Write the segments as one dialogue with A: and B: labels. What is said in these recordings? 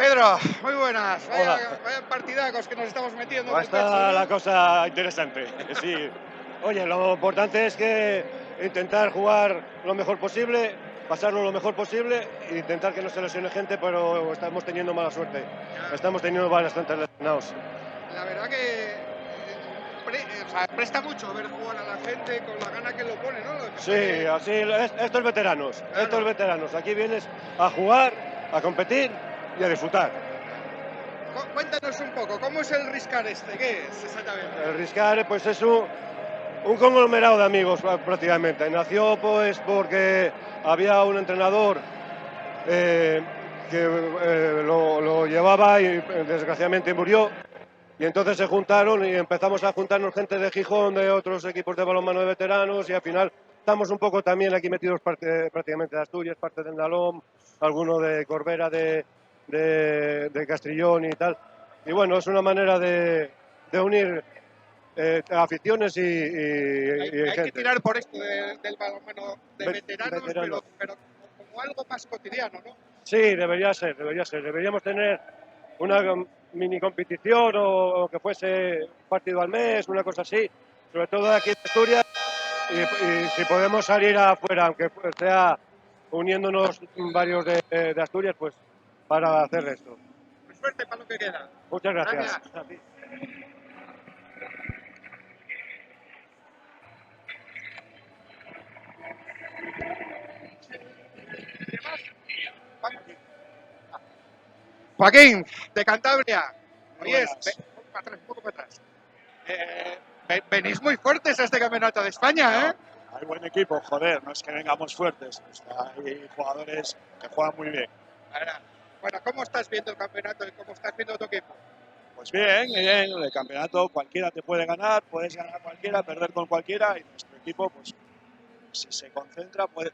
A: Pedro, muy buenas.
B: Hola.
A: Vaya partidacos que nos estamos metiendo en
B: Pues
A: el pecho,
B: está
A: ¿no?
B: la cosa interesante, sí. Oye, lo importante es que intentar jugar lo mejor posible, pasarlo lo mejor posible e intentar que no se lesione gente, pero estamos teniendo mala suerte.
A: Ya,
B: Estamos teniendo bastantes lesionados.
A: la verdad que o sea, presta mucho ver jugar a la gente con la gana que lo pone, ¿no? Lo que
B: Sí,
A: pone,
B: así, estos veteranos, estos
A: claro.
B: veteranos. Aquí vienes a jugar, a competir y a disfrutar.
A: Cuéntanos un poco, ¿cómo es el Riscar este? ¿Qué es exactamente?
B: El Riscare, pues es un conglomerado de amigos prácticamente. Nació pues porque había un entrenador que lo llevaba y desgraciadamente murió. Y entonces se juntaron y empezamos a juntarnos gente de Gijón, de otros equipos de balonmano de veteranos y al final estamos un poco también aquí metidos prácticamente de Asturias, parte de Nalón, alguno de Corbera, de Castrillón y tal. Y bueno, es una manera de unir aficiones y
A: Hay que
B: gente.
A: tirar por esto del balonmano de veteranos,
B: Veteranos.
A: pero como algo más cotidiano, ¿no?
B: Sí, debería ser, debería ser. Deberíamos tener una mini competición o que fuese un partido al mes, una cosa así, sobre todo aquí en Asturias, y si podemos salir afuera, aunque sea uniéndonos varios de Asturias, pues para hacer esto.
A: Pues suerte para lo que queda.
B: Muchas gracias.
A: Gracias.
B: A ti.
A: Joaquín, de Cantabria.
C: Muy
A: Oye,
C: buenas.
A: un poco para atrás. Venís muy fuertes a este campeonato de España, ¿eh?
C: Hay buen equipo, joder, no es que vengamos fuertes, hay jugadores que juegan muy bien.
A: Bueno, ¿cómo estás viendo el campeonato y cómo estás viendo tu equipo?
C: Pues bien, bien, el campeonato cualquiera te puede ganar, puedes ganar a cualquiera, perder con cualquiera y nuestro equipo, pues si se concentra, puede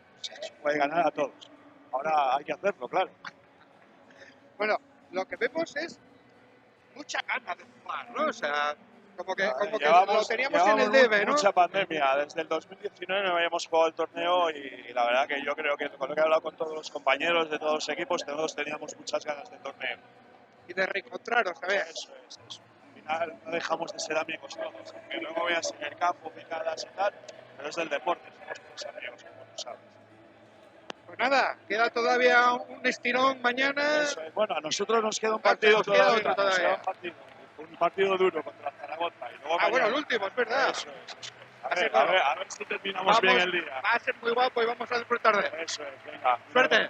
C: ganar a todos. Ahora hay que hacerlo, claro.
A: Bueno, lo que vemos es mucha gana de jugar, ¿no? O sea, como que lo teníamos en el debe, ¿no?
C: Mucha pandemia, desde el 2019 no habíamos jugado el torneo y la verdad que yo creo que con lo que he hablado con todos los compañeros de todos los equipos, todos teníamos muchas ganas de torneo.
A: Y de reencontraros, a ver.
C: Eso es. Al final no dejamos de ser amigos todos, aunque luego veas en el campo picadas y tal, pero es del deporte, somos todos amigos, como tú sabes.
A: Pues nada, queda todavía un estirón mañana.
C: Eso es. Bueno, a nosotros nos queda un partido
A: Nos queda
C: todavía,
A: otro todavía.
C: un partido duro contra Zaragoza. Y luego
A: Bueno, el
C: mañana.
A: último, es verdad.
C: Eso es. A ver si terminamos bien el día.
A: Va a ser muy guapo y vamos a disfrutar de él.
C: Eso es, venga.
A: Suerte.